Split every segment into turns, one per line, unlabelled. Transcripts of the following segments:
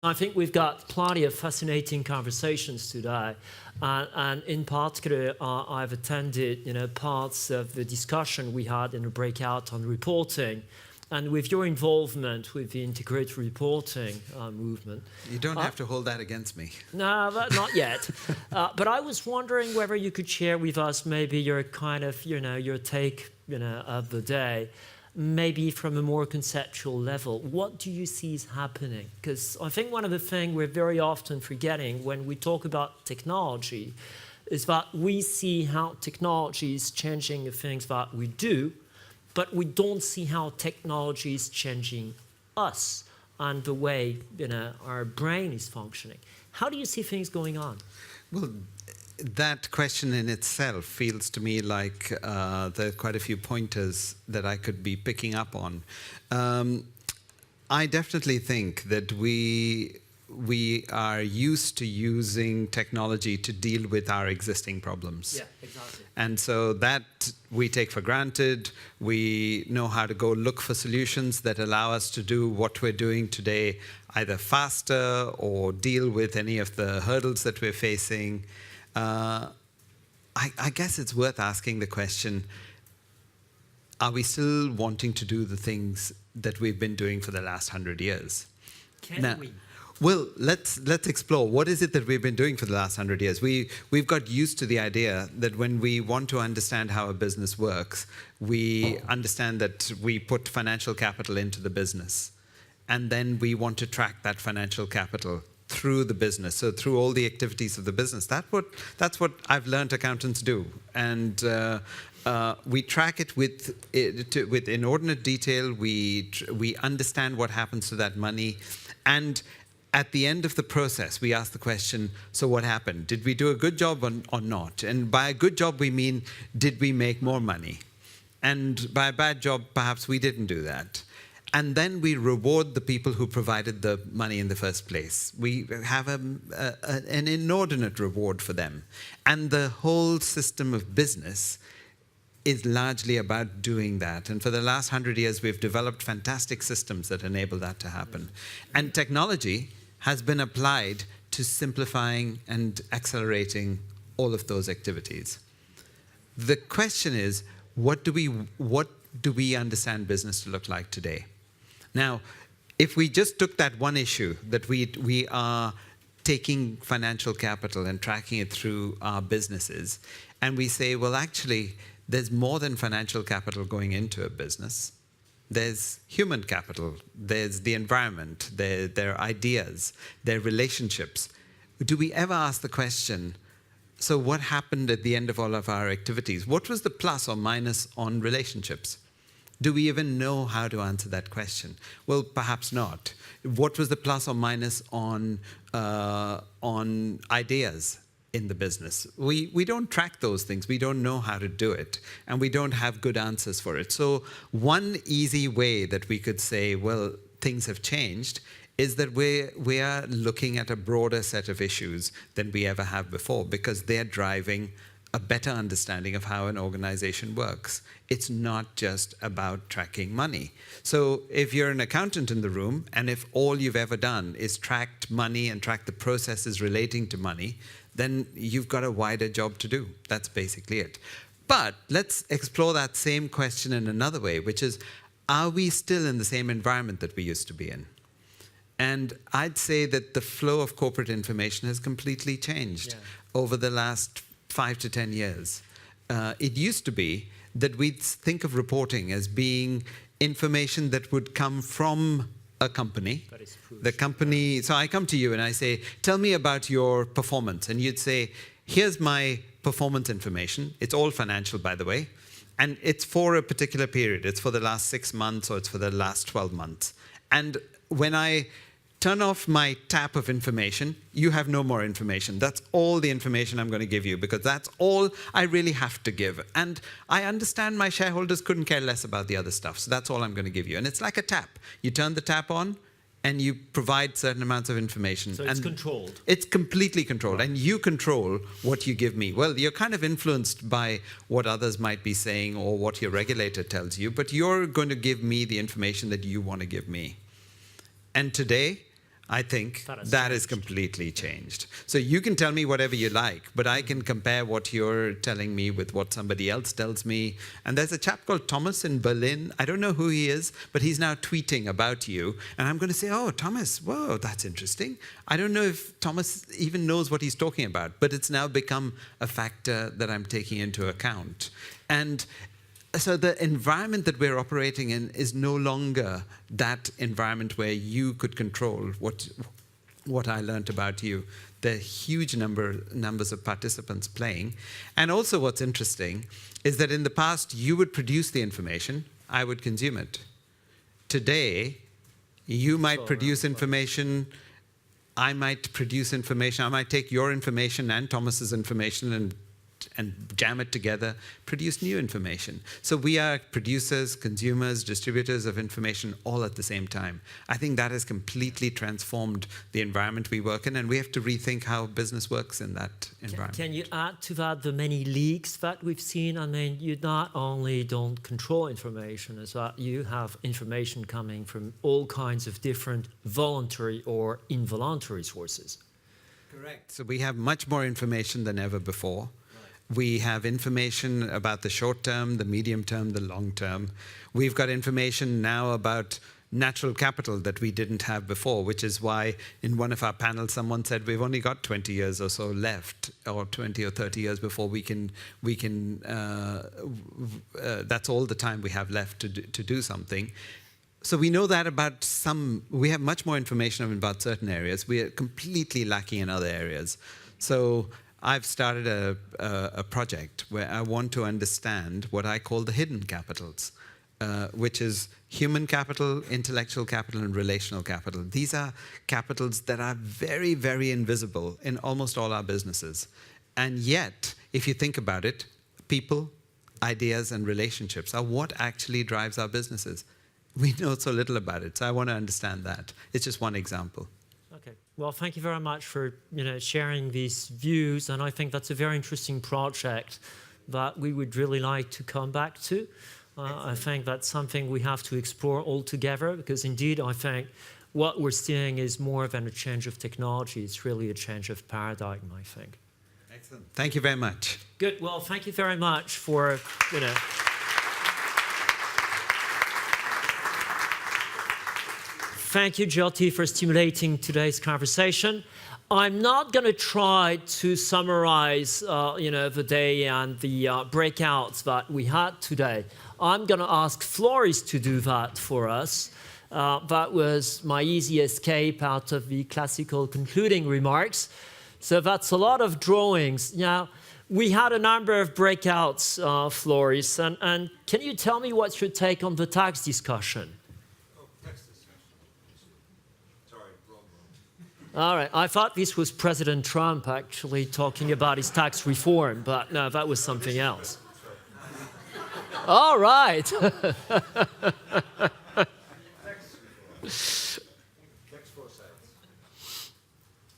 I think we've got plenty of fascinating conversations today, and in particular, I've attended, parts of the discussion we had in a breakout on reporting, and with your involvement with the integrated reporting movement.
You don't have to hold that against me.
No, not yet. But I was wondering whether you could share with us maybe your kind of, your take, of the day. Maybe from a more conceptual level, what do you see is happening? Because I think one of the things we're very often forgetting when we talk about technology is that we see how technology is changing the things that we do, but we don't see how technology is changing us and the way our brain is functioning. How do you see things going on?
Well, that question in itself feels to me like there are quite a few pointers that I could be picking up on. I definitely think that we are used to using technology to deal with our existing problems.
Yeah, exactly.
And so that we take for granted. We know how to go look for solutions that allow us to do what we're doing today either faster or deal with any of the hurdles that we're facing. I guess it's worth asking the question, are we still wanting to do the things that we've been doing for the last 100 years?
Can we?
Well, let's explore. What is it that we've been doing for the last 100 years? We've got used to the idea that when we want to understand how a business works, we understand that we put financial capital into the business. And then we want to track that financial capital through the business, so through all the activities of the business. That's what I've learned accountants do. And we track it with inordinate detail. We understand what happens to that money. And at the end of the process, we ask the question, so what happened? Did we do a good job or not? And by a good job, we mean, did we make more money? And by a bad job, perhaps we didn't do that. And then we reward the people who provided the money in the first place. We have an inordinate reward for them. And the whole system of business is largely about doing that. And for the last 100 years, we've developed fantastic systems that enable that to happen. And technology has been applied to simplifying and accelerating all of those activities. The question is, what do we understand business to look like today? Now, if we just took that one issue, that we are taking financial capital and tracking it through our businesses, and we say, well, actually, there's more than financial capital going into a business. There's human capital, there's the environment, there are ideas, there are relationships. Do we ever ask the question, so what happened at the end of all of our activities? What was the plus or minus on relationships? Do we even know how to answer that question? Well, perhaps not. What was the plus or minus on ideas in the business? We don't track those things. We don't know how to do it. And we don't have good answers for it. So one easy way that we could say, well, things have changed, is that we are looking at a broader set of issues than we ever have before, because they're driving a better understanding of how an organization works. It's not just about tracking money. So if you're an accountant in the room, and if all you've ever done is tracked money and tracked the processes relating to money, then you've got a wider job to do. That's basically it. But let's explore that same question in another way, which is, are we still in the same environment that we used to be in? And I'd say that the flow of corporate information has completely changed over the last 5 to 10 years. It used to be that we'd think of reporting as being information that would come from a company. The company, so I come to you and I say, tell me about your performance. And you'd say, here's my performance information. It's all financial, by the way. And it's for a particular period. It's for the last 6 months or it's for the last 12 months. And when I turn off my tap of information, you have no more information. That's all the information I'm going to give you, because that's all I really have to give. And I understand my shareholders couldn't care less about the other stuff, so that's all I'm going to give you. And it's like a tap. You turn the tap on, and you provide certain amounts of information.
So it's controlled.
It's completely controlled, and you control what you give me. Well, you're kind of influenced by what others might be saying or what your regulator tells you, but you're going to give me the information that you want to give me. And today, I think
That
that
has
is
changed.
completely changed. So you can tell me whatever you like, but I can compare what you're telling me with what somebody else tells me. And there's a chap called Thomas in Berlin. I don't know who he is, but he's now tweeting about you. And I'm going to say, oh, Thomas, whoa, that's interesting. I don't know if Thomas even knows what he's talking about, but it's now become a factor that I'm taking into account. And so the environment that we're operating in is no longer that environment where you could control what I learned about you. There are huge numbers of participants playing. And also what's interesting is that in the past, you would produce the information, I would consume it. Today, you might produce information, I might produce information, I might take your information and Thomas's information and jam it together, produce new information. So we are producers, consumers, distributors of information all at the same time. I think that has completely transformed the environment we work in, and we have to rethink how business works in that environment.
Can you add to that the many leaks that we've seen? I mean, you not only don't control information, as well, you have information coming from all kinds of different voluntary or involuntary sources.
Correct. So we have much more information than ever before. We have information about the short term, the medium term, the long term. We've got information now about natural capital that we didn't have before, which is why in one of our panels someone said we've only got 20 years or so left, or 20 or 30 years before that's all the time we have left to do something. So we know that about we have much more information about certain areas. We are completely lacking in other areas. So I've started a project where I want to understand what I call the hidden capitals, which is human capital, intellectual capital, and relational capital. These are capitals that are very, very invisible in almost all our businesses. And yet, if you think about it, people, ideas, and relationships are what actually drives our businesses. We know so little about it, so I want to understand that. It's just one example.
Okay. Well, thank you very much for sharing these views, and I think that's a very interesting project that we would really like to come back to. I think that's something we have to explore all together, because indeed I think what we're seeing is more than a change of technology. It's really a change of paradigm, I think.
Excellent. Thank you very much.
Good. Well, thank you very much for Thank you, Jyoti, for stimulating today's conversation. I'm not going to try to summarize, the day and the breakouts that we had today. I'm going to ask Floris to do that for us. That was my easy escape out of the classical concluding remarks. So that's a lot of drawings. Now, we had a number of breakouts, Floris, and can you tell me what's your take on the tax discussion? All right, I thought this was President Trump actually talking about his tax reform, but no, that was something else. All right.
Tax foresight.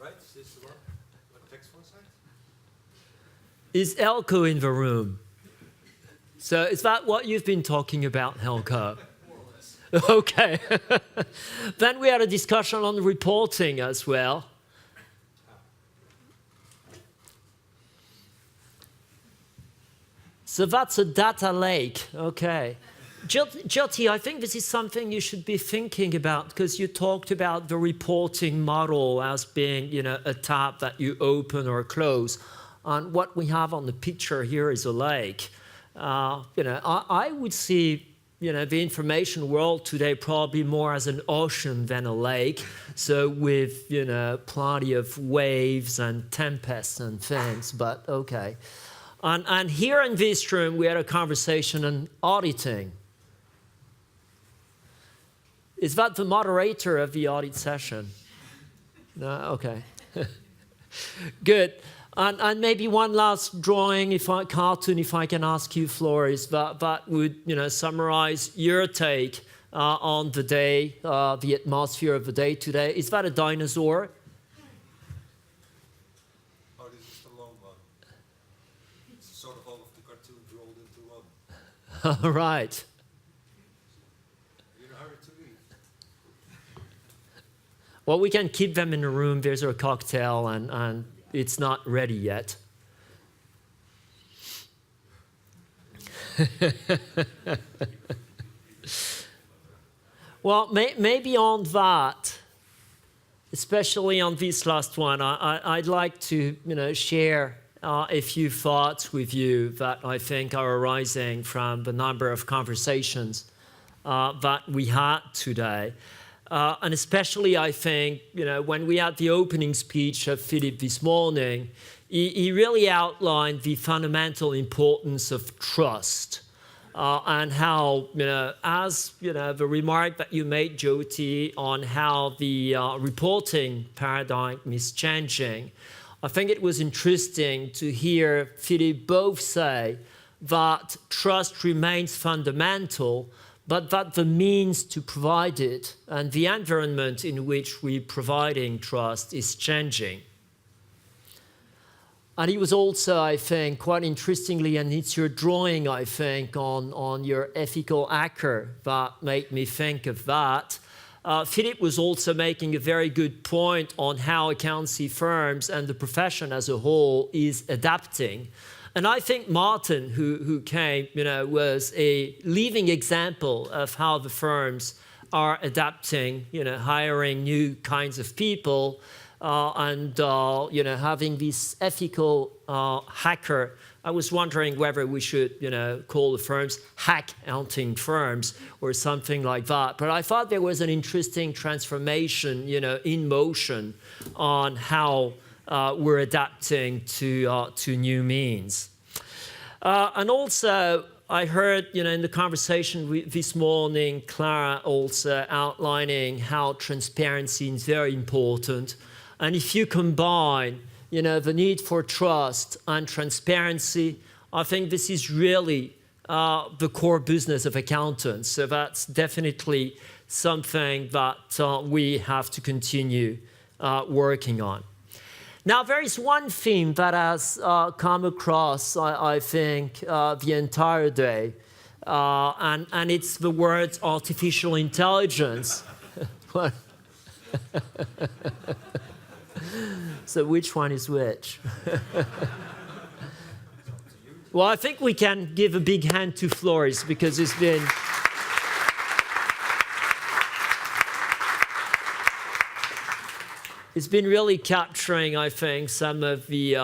Right? Is this the one? Tax foresight?
Is Elko in the room? So is that what you've been talking about, Helco? Okay. Then we had a discussion on reporting as well. So that's a data lake. Okay. Jyoti, I think this is something you should be thinking about, because you talked about the reporting model as being, a tab that you open or close. And what we have on the picture here is a lake. I would see the information world today probably more as an ocean than a lake. So with, plenty of waves and tempests and things, but okay. And here in this room, we had a conversation on auditing. Is that the moderator of the audit session? No, okay. Good. And maybe one last drawing, cartoon, if I can ask you, Floris, that would summarize your take on the day, the atmosphere of the day today. Is that a dinosaur?
Oh, this is the long one. It's sort of all of the cartoons rolled into one.
All right.
You're in a hurry to leave.
Well, we can keep them in the room. There's a cocktail, and it's not ready yet. Well, maybe on that, especially on this last one, I'd like to share a few thoughts with you that I think are arising from the number of conversations that we had today. And especially, I think, when we had the opening speech of Philippe this morning, he really outlined the fundamental importance of trust. And how, as the remark that you made, Jyoti, on how the reporting paradigm is changing, I think it was interesting to hear Philippe both say that trust remains fundamental, but that the means to provide it and the environment in which we're providing trust is changing. And it was also, I think, quite interestingly, and it's your drawing, I think, on your ethical hacker that made me think of that. Philippe was also making a very good point on how accountancy firms and the profession as a whole is adapting. And I think Martin, who came, was a living example of how the firms are adapting, hiring new kinds of people, and having this ethical hacker. I was wondering whether we should, call the firms hack-hunting firms or something like that. But I thought there was an interesting transformation, in motion on how we're adapting to new means. And also, I heard, in the conversation this morning, Clara also outlining how transparency is very important. And if you combine, the need for trust and transparency, I think this is really the core business of accountants. So that's definitely something that we have to continue working on. Now, there is one theme that has come across, I think, the entire day, and it's the word artificial intelligence. So which one is which? Well, I think we can give a big hand to Floris because it's been... It's been really capturing, I think, some of the,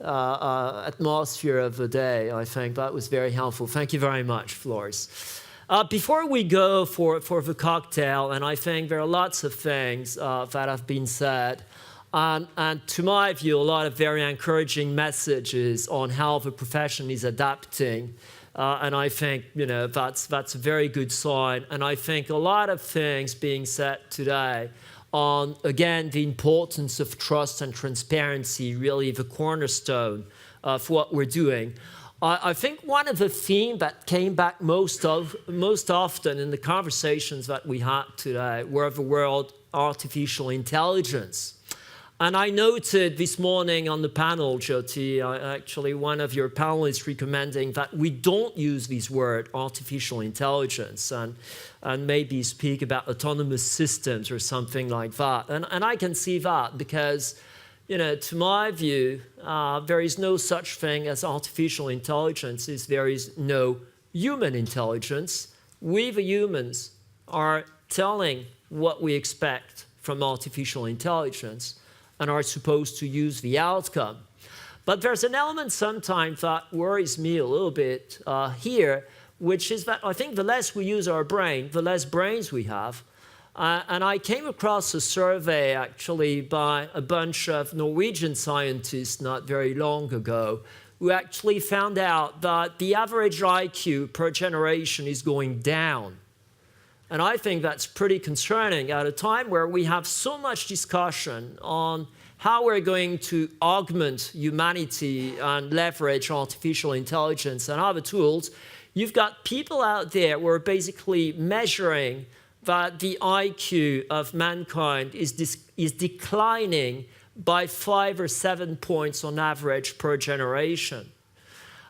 atmosphere of the day. I think that was very helpful. Thank you very much, Floris. Before we go for the cocktail, and I think there are lots of things that have been said, and to my view, a lot of very encouraging messages on how the profession is adapting. And I think, that's a very good sign. And I think a lot of things being said today on, again, the importance of trust and transparency, really the cornerstone of what we're doing. I think one of the themes that came back most often in the conversations that we had today were the word artificial intelligence. And I noted this morning on the panel, Jyoti, actually one of your panelists recommending that we don't use this word artificial intelligence and maybe speak about autonomous systems or something like that. And I can see that because, to my view, there is no such thing as artificial intelligence if there is no human intelligence. We, the humans, are telling what we expect from artificial intelligence and are supposed to use the outcome. But there's an element sometimes that worries me a little bit here, which is that I think the less we use our brain, the less brains we have. And I came across a survey, actually, by a bunch of Norwegian scientists not very long ago, who actually found out that the average IQ per generation is going down. And I think that's pretty concerning at a time where we have so much discussion on how we're going to augment humanity and leverage artificial intelligence and other tools. You've got people out there who are basically measuring that the IQ of mankind is declining by 5 or 7 points on average per generation.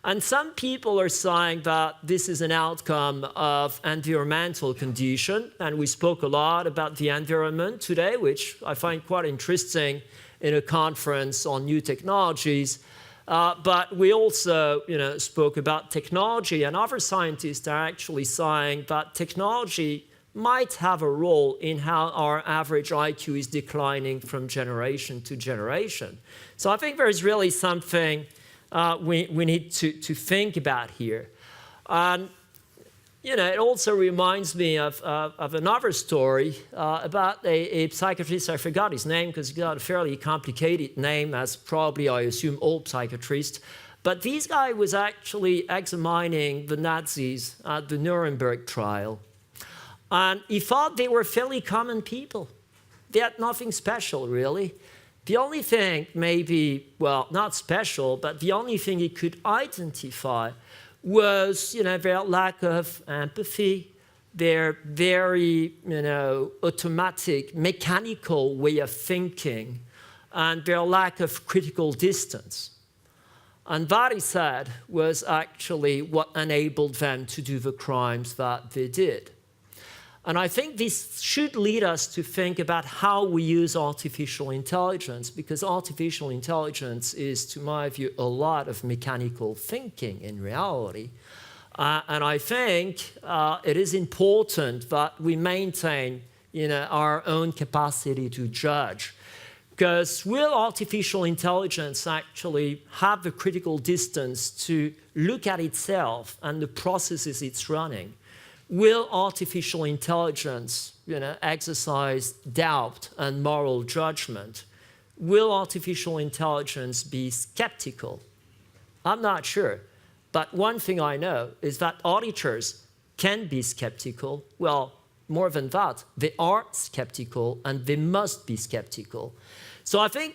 And some people are saying that this is an outcome of environmental condition, and we spoke a lot about the environment today, which I find quite interesting in a conference on new technologies. But we also, spoke about technology, and other scientists are actually saying that technology might have a role in how our average IQ is declining from generation to generation. So I think there's really something we need to think about here. And, it also reminds me of another story about a psychiatrist. I forgot his name because he got a fairly complicated name, as probably, I assume, all psychiatrists. But this guy was actually examining the Nazis at the Nuremberg trial. And he thought they were fairly common people. They had nothing special, really. The only thing maybe, well, not special, but the only thing he could identify was, their lack of empathy, their very, automatic, mechanical way of thinking, and their lack of critical distance. And that, he said, was actually what enabled them to do the crimes that they did. And I think this should lead us to think about how we use artificial intelligence, because artificial intelligence is, to my view, a lot of mechanical thinking in reality. And I think it is important that we maintain, our own capacity to judge. Because will artificial intelligence actually have the critical distance to look at itself and the processes it's running? Will artificial intelligence, exercise doubt and moral judgment? Will artificial intelligence be skeptical? I'm not sure. But one thing I know is that auditors can be skeptical. Well, more than that, they are skeptical and they must be skeptical. So I think,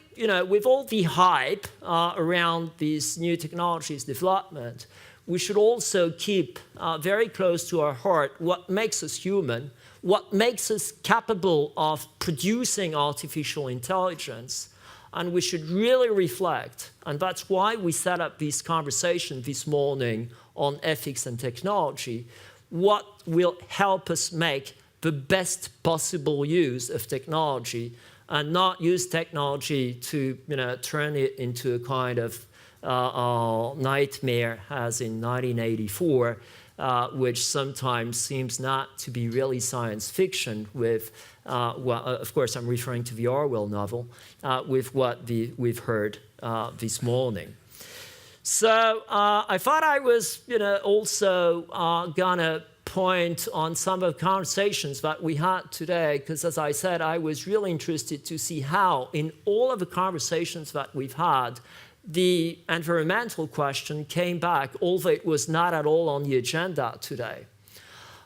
with all the hype around these new technologies development, we should also keep very close to our heart what makes us human, what makes us capable of producing artificial intelligence. And we should really reflect, and that's why we set up this conversation this morning on ethics and technology, what will help us make the best possible use of technology and not use technology to turn it into a kind of nightmare as in 1984, which sometimes seems not to be really science fiction with, of course I'm referring to the Orwell novel, with what we've heard this morning. So I thought I was also gonna point on some of the conversations that we had today, because as I said, I was really interested to see how in all of the conversations that we've had, the environmental question came back, although it was not at all on the agenda today.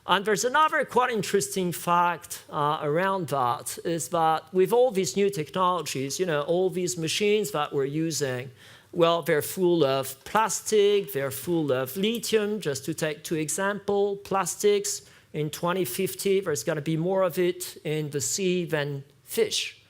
And there's another quite interesting fact around that, is that with all these new technologies, all these machines that we're using, well, they're full of plastic, they're full of lithium. Just to take two examples, plastics, in 2050, there's going to be more of it in the sea than fish.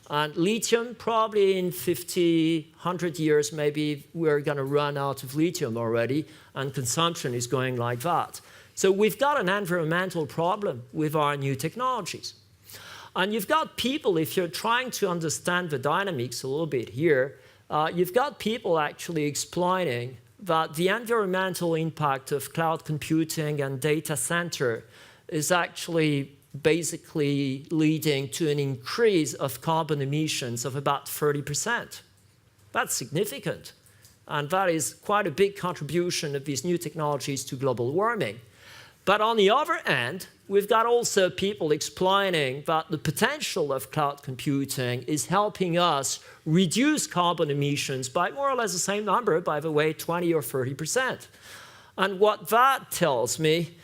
And lithium, probably in 50, 100 years, maybe we're going to run out of lithium already, and consumption is going like that. So we've got an environmental problem with our new technologies. And you've got people, if you're trying to understand the dynamics a little bit here, you've got people actually explaining that the environmental impact of cloud computing and data center is actually basically leading to an increase of carbon emissions of about 30%. That's significant. And that is quite a big contribution of these new technologies to global warming. But on the other hand, we've got also people explaining that the potential of cloud computing is helping us reduce carbon emissions by more or less the same number, by the way, 20 or 30%. And what that tells me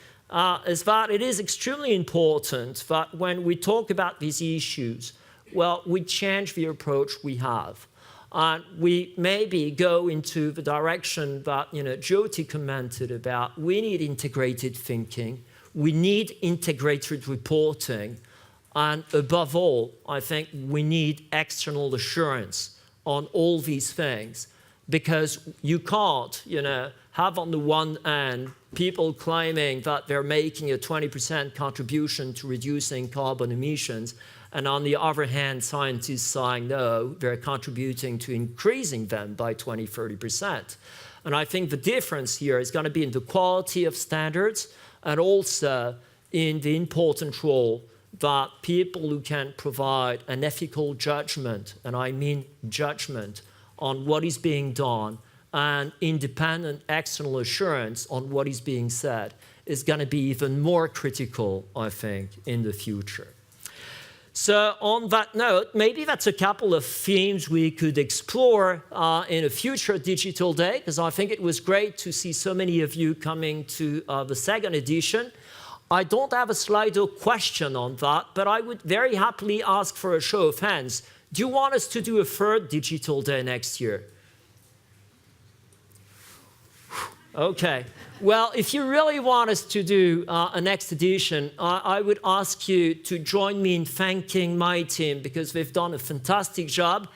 is that it is extremely important that when we talk about these issues, well, we change the approach we have. And we maybe go into the direction that Jyoti commented about. We need integrated thinking. We need integrated reporting. And above all, I think we need external assurance on all these things. because you can't, have on the one hand people claiming that they're making a 20% contribution to reducing carbon emissions, and on the other hand, scientists saying no, they're contributing to increasing them by 20, 30%. And I think the difference here is going to be in the quality of standards and also in the important role that people who can provide an ethical judgment, and I mean judgment, on what is being done and independent external assurance on what is being said is going to be even more critical, I think, in the future. So on that note, maybe that's a couple of themes we could explore in a future digital day, because I think it was great to see so many of you coming to the second edition. I don't have a Slido question on that, but I would very happily ask for a show of hands. Do you want us to do a third digital day next year? Okay. Well, if you really want us to do a next edition, I would ask you to join me in thanking my team, because they've done a fantastic job.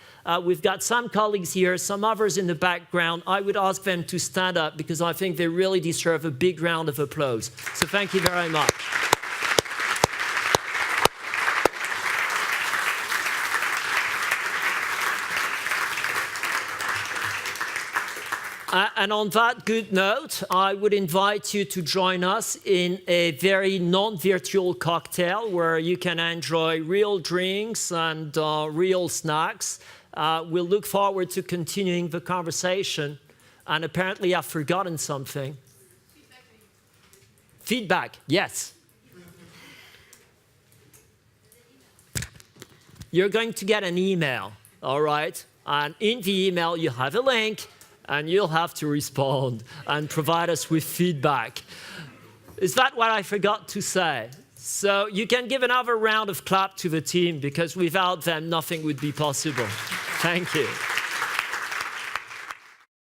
We've got some colleagues here, some others in the background. I would ask them to stand up, because I think they really deserve a big round of applause. So thank you very much. And on that good note, I would invite you to join us in a very non-virtual cocktail where you can enjoy real drinks and real snacks. We'll look forward to continuing the conversation. And apparently I've forgotten something. Feedback, yes. You're going to get an email, all right? And in the email, you have a link, and you'll have to respond and provide us with feedback. Is that what I forgot to say? So you can give another round of clap to the team, because without them, nothing would be possible. Thank you.